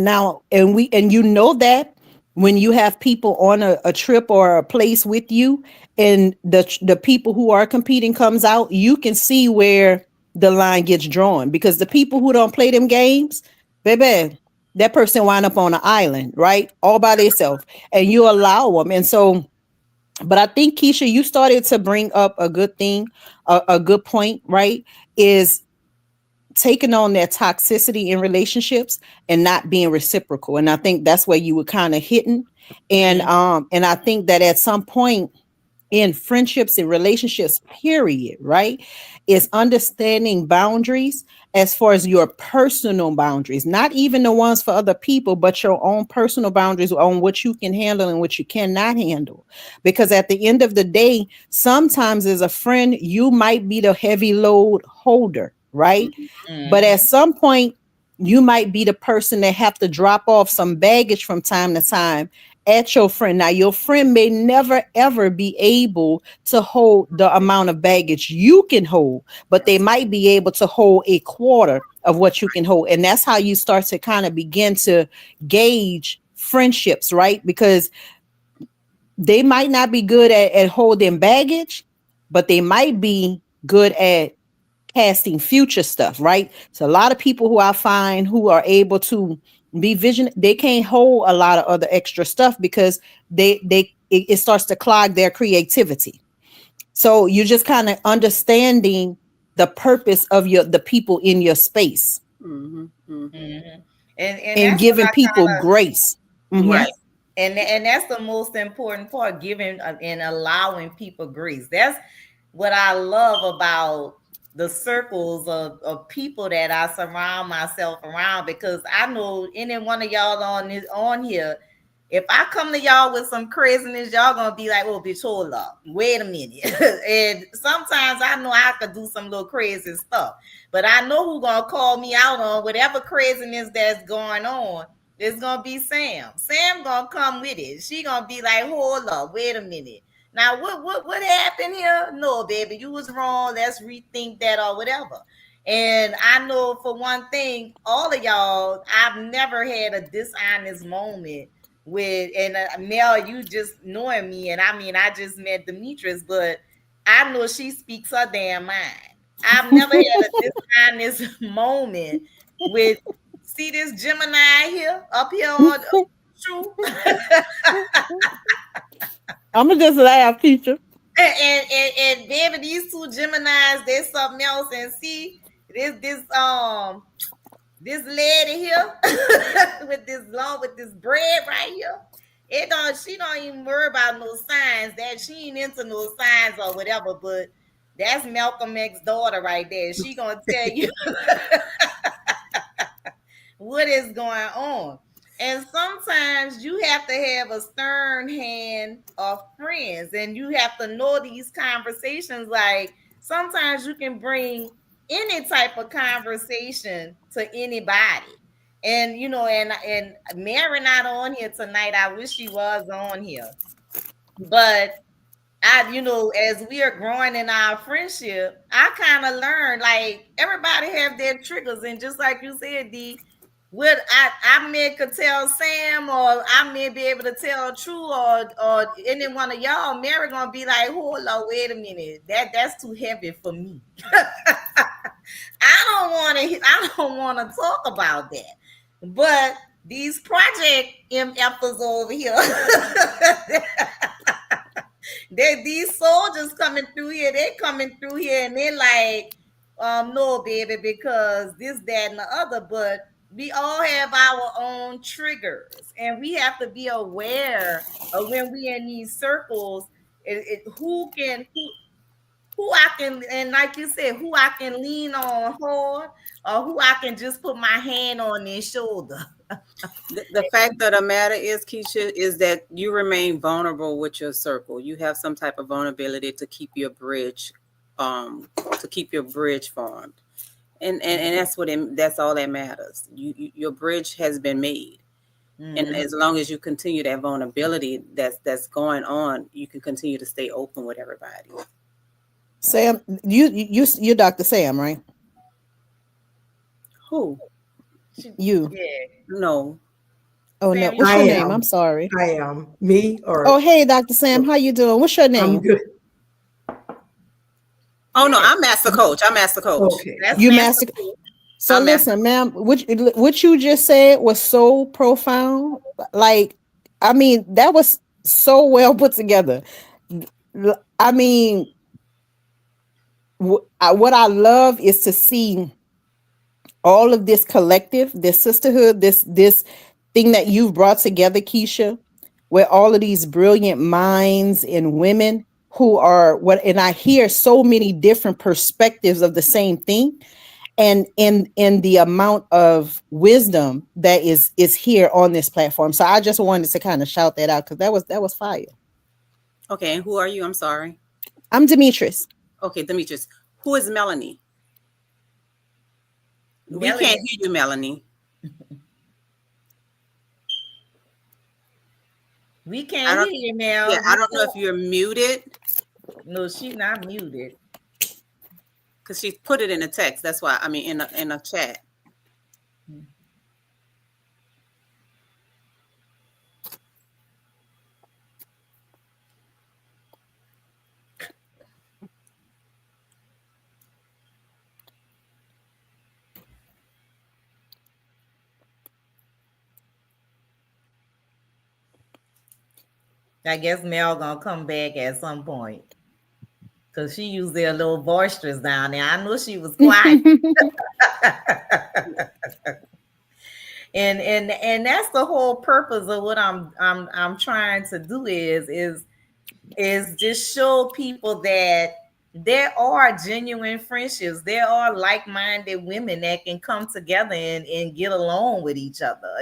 now and you know that when you have people on a trip or a place with you and the people who are competing comes out, you can see where the line gets drawn because the people who don't play them games, baby, that person wind up on an island, right? All by themselves. And you allow them. And so but I think Kecia, you started to bring up a good thing, a good point, right? Is taking on that toxicity in relationships and not being reciprocal. And I think that's where you were kind of hitting. Mm, And I think that at some point in friendships and relationships, period, right? Is understanding boundaries as far as your personal boundaries, not even the ones for other people, but your own personal boundaries on what you can handle and what you cannot handle. Because at the end of the day, sometimes as a friend, you might be the heavy load holder, right? But at mhm. some point, you might be the person that have to drop off some baggage from time to time at your friend. Now, your friend may never ever be able to hold the amount of baggage you can hold, but they might be able to hold a quarter of what you can hold. And that's how you start to kind of begin to gauge friendships, right? Because they might not be good at holding baggage, but they might be good at casting future stuff, right? So a lot of people who I find who are able to be vision, they can't hold a lot of other extra stuff because it starts to clog their creativity. So you're just kind of understanding the purpose of the people in your space Mm-hmm. Mm-hmm. Mhm. And and that's what giving I people kind of grace. Hmm. Right. yes, and that's the most important part, giving and allowing people grace. That's what I love about the circles of people that I surround myself around, because I know any one of y'all on here, if I come to y'all with some craziness, y'all gonna be like, "Oh, bitch, hold up, wait a minute." And sometimes I know I could do some little crazy stuff, but I know who gonna call me out on whatever craziness that's going on. It's gonna be Sam. Sam gonna come with it. She gonna be like, "Hold up, wait a minute. Now what happened here? No, baby, you was wrong. Let's rethink that or whatever." And I know for one thing, all of y'all, I've never had a dishonest moment with, and Mel, you just knowing me, and I mean, I just met Demetrius, but I know she speaks her damn mind. I've never had a dishonest moment with, see this Gemini here up here on true. I'm gonna just laugh, teacher. And baby, these two Geminis, they're something else. And see this lady here with this bread right here. It don't She don't even worry about no signs. That she ain't into no signs or whatever, but that's Malcolm X's daughter right there. She gonna tell you what is going on. And sometimes you have to have a stern hand of friends, and you have to know these conversations. Like sometimes you can bring any type of conversation to anybody. And and Mary not on here tonight. I wish she was on here. But as we are growing in our friendship, I kind of learned like everybody have their triggers, and just like you said, D, what I may could tell Sam, or I may be able to tell True, or any one of y'all. Mary gonna be like, hold on, wait a minute, that's too heavy for me. I don't want to talk about that. But these project MFers over here, these soldiers coming through here, they coming through here and they like, no, baby, because this, that, and the other. But we all have our own triggers, and we have to be aware of when we in these circles, who I can, and like you said, who I can lean on hard, or who I can just put my hand on their shoulder. The fact of the matter is, Kecia, is that you remain vulnerable with your circle. You have some type of vulnerability to keep your bridge, formed, and that's all that matters. Your bridge has been made, and as long as you continue that vulnerability that's going on, you can continue to stay open with everybody. Sam, you're Dr. Sam, right? Who? You. Yeah. No. Oh no, Sam, what's I your am. name? I'm sorry. I am. Me or Oh hey, Dr. Sam, how you doing? What's your I'm name? good. Oh no, I'm Master Coach. I'm Master Coach. Okay. That's You Master. master. So I'm listen, ma'am, what you just said was so profound. Like, I mean, that was so well put together. I mean, what I love is to see all of this collective, this sisterhood, this thing that you've brought together, Kecia, where all of these brilliant minds and women who are what, and I hear so many different perspectives of the same thing, and in the amount of wisdom that is here on this platform. So I just wanted to kind of shout that out because that was fire. Okay, and who are you? I'm sorry. I'm Demetrius. Okay, Demetrius. Who is Melanie? We Melanie. can't hear you, Melanie. We can't hear you, Mel. Yeah, I don't know if you're muted No, she's not muted. because she put it in a text. That's why, I mean, in a chat. I guess Mel gonna come back at some point. Cause she usually a little boisterous down there. I know she was quiet. and that's the whole purpose of what I'm trying to do is just show people that there are genuine friendships. There are like-minded women that can come together and get along with each other.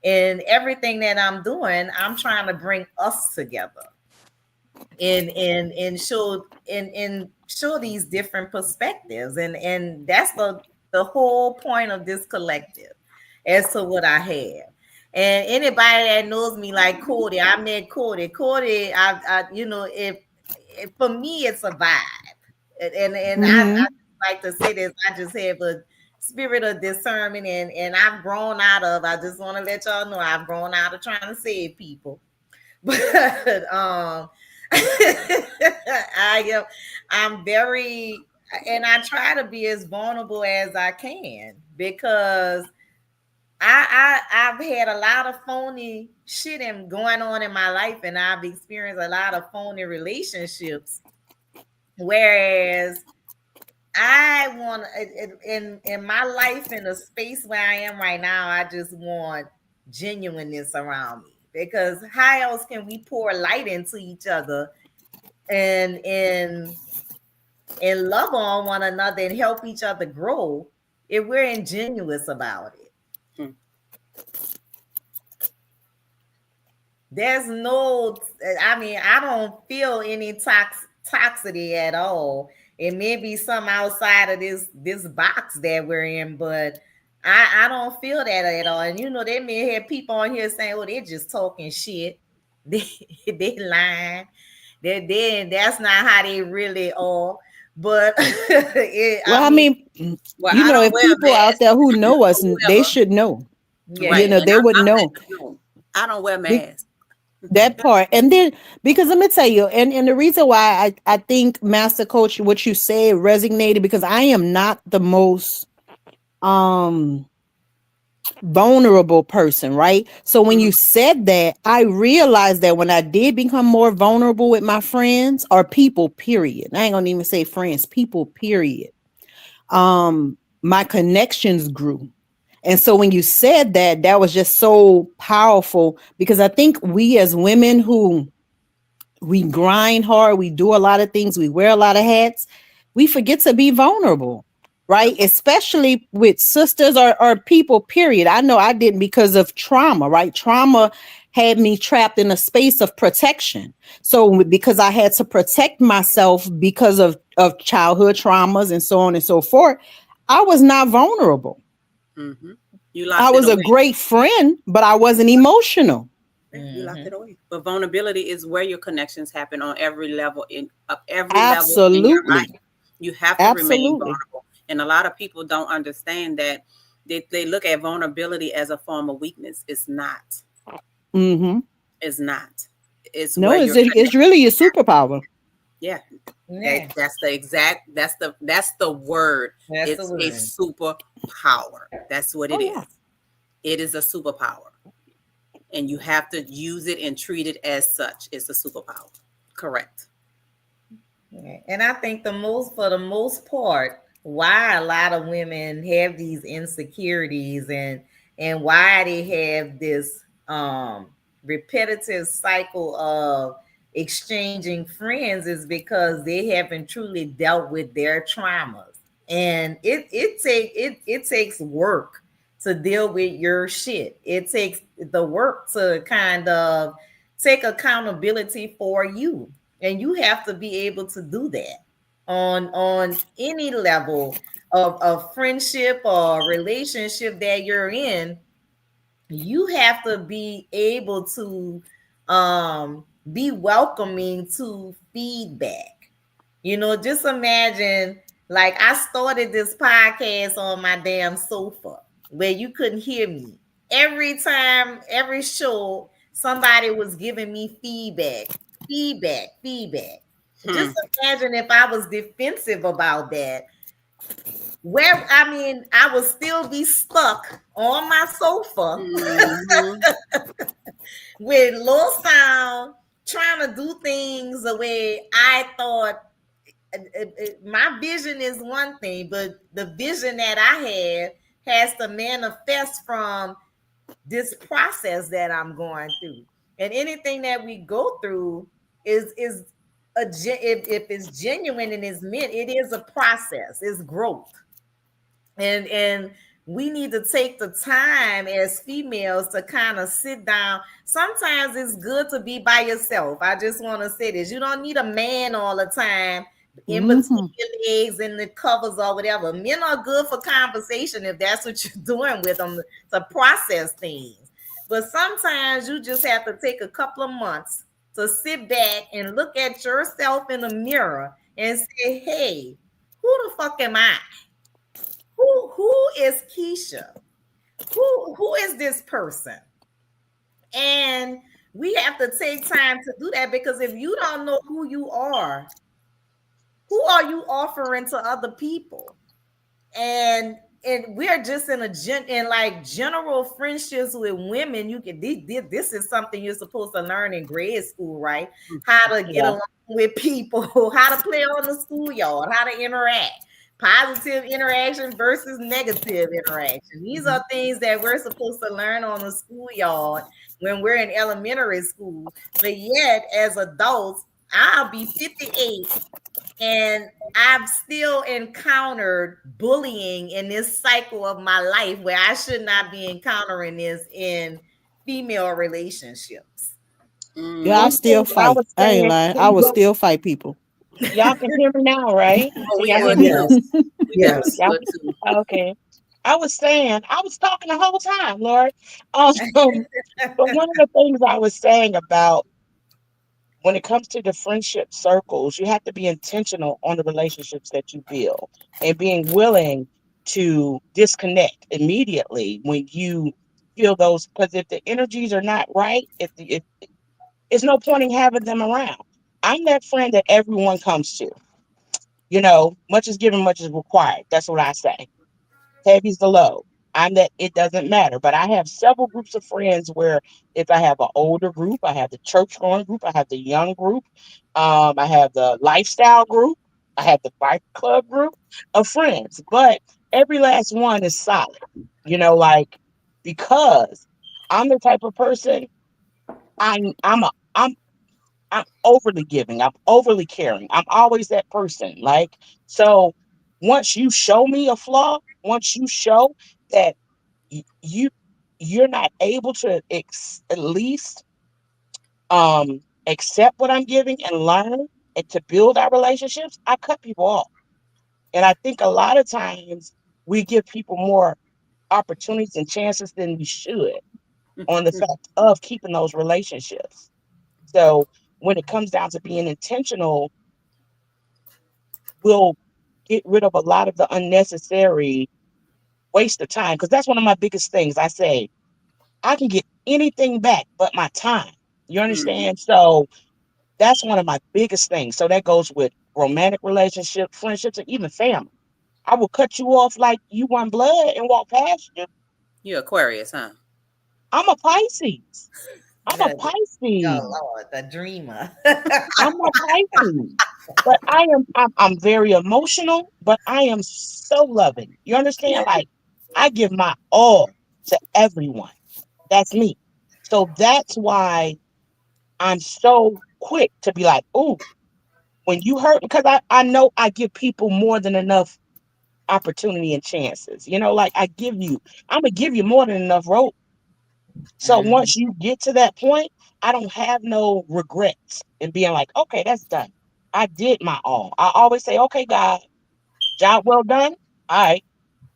And everything that I'm doing, I'm trying to bring us together and show these different perspectives. And that's the whole point of this collective as to what I have. And anybody that knows me like Cody, I met Cody. Cody, I if for me it's a vibe. And I like to say this, I just have a spirit of discernment and I've grown out of, I just want to let y'all know I've grown out of trying to save people. But I'm very, and I try to be as vulnerable as I can because I've had a lot of phony shit going on in my life, and I've experienced a lot of phony relationships. Whereas I want in my life, in the space where I am right now, I just want genuineness around me, because how else can we pour light into each other and love on one another and help each other grow if we're ingenuous about it? There's no, I mean, I don't feel any toxicity at all. It may be some outside of this box that we're in, but I don't feel that at all. And they may have people on here saying, "Oh, they're just talking shit. They lying. That's not how they really are." But I mean, if people out there who know us, they should know. Yeah. They would know. I don't wear masks. That part. And then, because let me tell you, and the reason why I think, Master Coach, what you said resonated, because I am not the most vulnerable person, right? So when you said that, I realized that when I did become more vulnerable with my friends or people, period. I ain't gonna even say friends, people, period. My connections grew. And so when you said that, that was just so powerful because I think we as women who we grind hard, we do a lot of things, we wear a lot of hats, we forget to be vulnerable, right? Especially with sisters or people, period. I know I didn't because of trauma, right? Trauma had me trapped in a space of protection. So because I had to protect myself because of childhood traumas and so on and so forth, I was not vulnerable. Mm-hmm. You I locked it was a away. great friend, but I wasn't emotional. Yeah, you locked Mm-hmm. it away. But vulnerability is where your connections happen on every level in your life. Absolutely. You have to remain Absolutely. vulnerable. And a lot of people don't understand that they look at vulnerability as a form of weakness. It's not. Mm-hmm. It's not. It's No, where it's your it's connections really a happen. superpower. Yeah. Yeah, That's the word. that's the It's a word. superpower. That's what it Oh yeah. is. It is a superpower. And you have to use it and treat it as such. It's a superpower. Correct. Yeah. And I think for the most part, why a lot of women have these insecurities and why they have this repetitive cycle of exchanging friends is because they haven't truly dealt with their traumas. And it takes work to deal with your shit. It takes the work to kind of take accountability for you, and you have to be able to do that on any level of friendship or relationship that you're in. You have to be able to be welcoming to feedback. Just imagine, like, I started this podcast on my damn sofa where you couldn't hear me. Every time, every show, somebody was giving me feedback. Just Hmm. imagine if I was defensive about that. Where, I mean, I would still be stuck on my sofa Hmm. with low sound, trying to do things the way I thought. My vision is one thing, but the vision that I have has to manifest from this process that I'm going through. And anything that we go through is if it's genuine and is meant, it is a process, it's growth. And we need to take the time as females to kind of sit down. Sometimes it's good to be by yourself. I just want to say this: you don't need a man all the time in between Mm-hmm. your legs and the covers or whatever. Men are good for conversation if that's what you're doing with them, to process things. But sometimes you just have to take a couple of months to sit back and look at yourself in the mirror and say, hey, who the fuck am I? Who is Kecia? Who is this person? And we have to take time to do that, because if you don't know who you are, who are you offering to other people? And we're just in like general friendships with women. You can this is something you're supposed to learn in grade school, right? How to get Yeah. along with people, how to play on the schoolyard, how to interact, positive interaction versus negative interaction. These are things that we're supposed to learn on the schoolyard when we're in elementary school. But yet, as adults, I'll be 58 and I've still encountered bullying in this cycle of my life where I should not be encountering this in female relationships. Yeah, I Mm. One still thing I fight. was I ain't saying, lying. I will still fight people. y'all can hear me now, right? Oh, Can we y'all hear heard me? you. Yes, We definitely yes. Y'all, could too. okay. I was saying, I was talking the whole time, Lord. But one of the things I was saying about when it comes to the friendship circles, you have to be intentional on the relationships that you build and being willing to disconnect immediately when you feel those. Because if the energies are not right, if it's no point in having them around. I'm that friend that everyone comes to. Much is given, much is required. That's what I say. Heavy's the load. I'm that it doesn't matter. But I have several groups of friends where if I have an older group, I have the church going group, I have the young group, I have the lifestyle group, I have the bike club group of friends. But every last one is solid, like because I'm the type of person I'm overly giving. I'm overly caring. I'm always that person. Like, so once you show me a flaw, once you show that you you're not able to at least accept what I'm giving and learn and to build our relationships, I cut people off. And I think a lot of times we give people more opportunities and chances than we should on the fact of keeping those relationships. So when it comes down to being intentional, we'll get rid of a lot of the unnecessary waste of time. Because that's one of my biggest things. I say, I can get anything back but my time. You Mm-hmm. understand? So that's one of my biggest things. So that goes with romantic relationships, friendships, and even family. I will cut you off like you want blood and walk past you. You Aquarius, huh? I'm a Pisces. I'm a The- oh Pisces. Lord, the dreamer. I'm a Pisces. But I'm very emotional, but I am so loving. You understand? Like I give my all to everyone. That's me. So that's why I'm so quick to be like, "Ooh, when you hurt," because I know I give people more than enough opportunity and chances. Like I'm gonna give you more than enough rope. So Mhm. once you get to that point, I don't have no regrets in being like, okay, that's done. I did my all. I always say, okay, God, job well done. All right.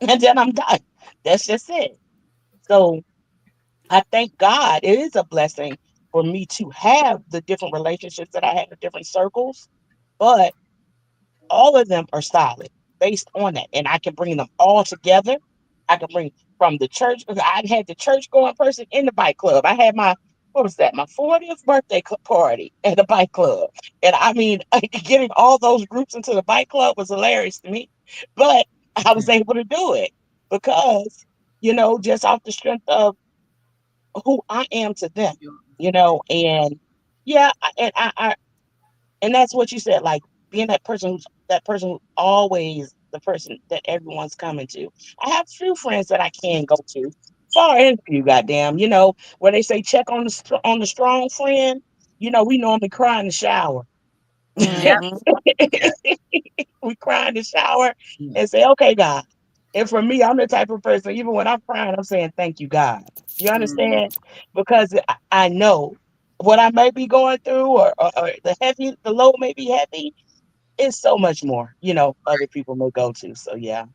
And then I'm done. That's just it. So I thank God it is a blessing for me to have the different relationships that I have in different circles. But all of them are solid based on that. And I can bring them all together. I can bring from the church. I had the church going person in the bike club. I had what was that? My 40th birthday party at the bike club. And I mean, getting all those groups into the bike club was hilarious to me. But I was able to do it because, just off the strength of who I am to them, and yeah, and that's what you said, like being that person who's always the person that everyone's coming to. I have few friends that I can go to, far and few, goddamn. Where they say check on the strong friend. We normally cry in the shower. Yep. Mm-hmm. Yep. We cry in the shower Mm. and say, okay, God. And for me, I'm the type of person, even when I'm crying, I'm saying, thank you, God. You Mm-hmm. understand? Because I know what I may be going through or the load may be heavy. It's so much more, other people may go to. So yeah,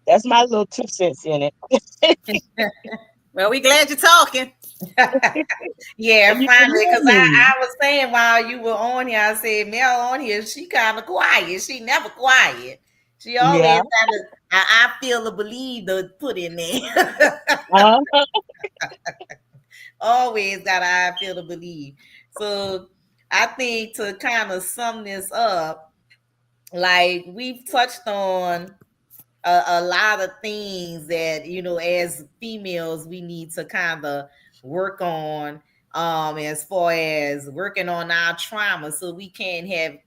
that's my little 2 cents in it. Well, we glad you're talking. Yeah, And you can finally, hear because me. I was saying while you were on here, I said Mel on here, she kind of quiet. She never quiet. She always Yeah. got to, I feel to believe to put in there. Uh-huh. Always got I feel to believe. So I think to kind of sum this up, like we've touched on a lot of things that as females we need to kind of work on, as far as working on our trauma so we can have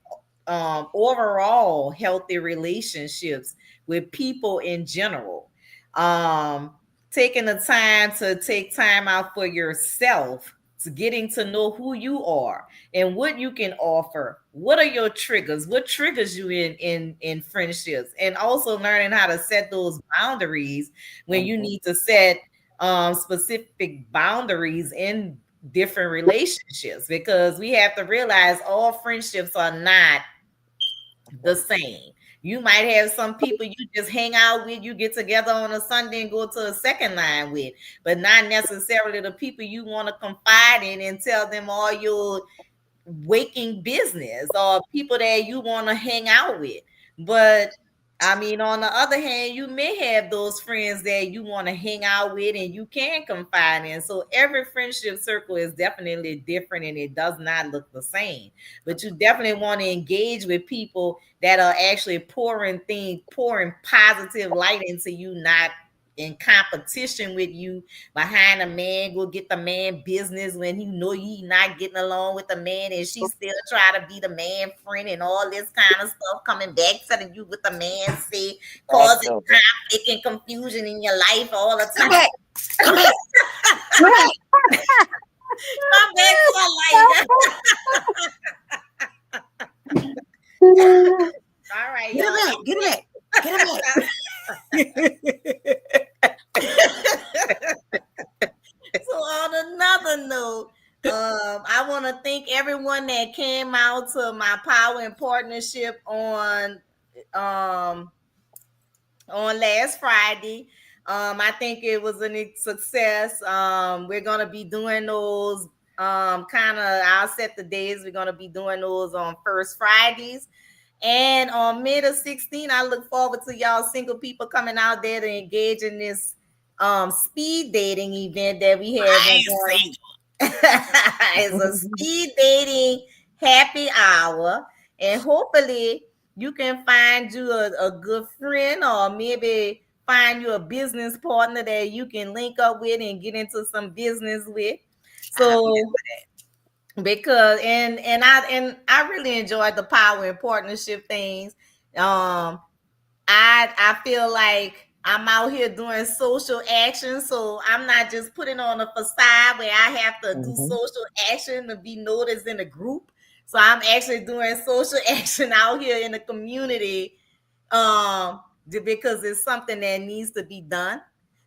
overall healthy relationships with people in general. um Taking the time to take time out for yourself, to getting to know who you are and what you can offer. What are your triggers? What triggers you in friendships? And also learning how to set those boundaries when you Mhm. need to set specific boundaries in different relationships, because we have to realize all friendships are not the same. You might have some people you just hang out with, you get together on a Sunday and go to a second line with, but not necessarily the people you want to confide in and tell them all your waking business, or people that you want to hang out with. But I mean, on the other hand, you may have those friends that you want to hang out with and you can confide in. So every friendship circle is definitely different and it does not look the same. But you definitely want to engage with people that are actually pouring positive light into you, not in competition with you behind a man, go get the man business when you know you not getting along with the man, and she still try to be the man friend and all this kind of stuff, coming back telling you what the man say, That's causing so good. conflict and confusion in your life all the Come time. back. Come back. Come back. Come back to a life. All right, Get y'all. him back. Get him back. Get him back. So on another note, I want to thank everyone that came out to my power and partnership um on last Friday. I think it was a success. We're gonna be doing those kind of. I'll set the days. We're gonna be doing those on first Fridays. And on May the 16th, I look forward to y'all single people coming out there to engage in this speed dating event that we have on. It's a speed dating happy hour, and hopefully you can find you a good friend, or maybe find you a business partner that you can link up with and get into some business with. So because and I really enjoyed the power and partnership things. I feel like I'm out here doing social action, so I'm not just putting on a facade where I have to do Mhm. social action to be noticed in a group. So I'm actually doing social action out here in the community, because it's something that needs to be done.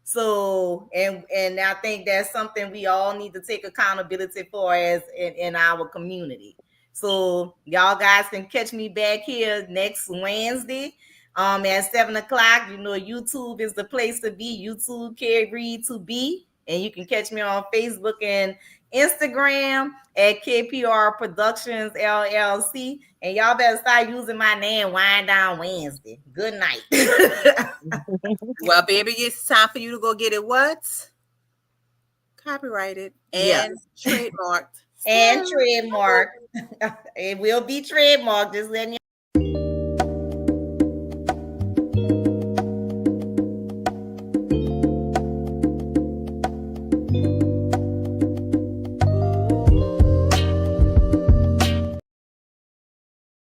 So and I think that's something we all need to take accountability for as in our community. So y'all guys can catch me back here next Wednesday at 7 o'clock. You know, YouTube is the place to be. YouTube K Reed to be. And you can catch me on Facebook and Instagram at KPR Productions LLC. And y'all better start using my name, Winedown Wednesday. Good night. Well, baby, it's time for you to go get it what? Copyrighted Yeah. and trademarked. And trademark. It will be trademarked, just letting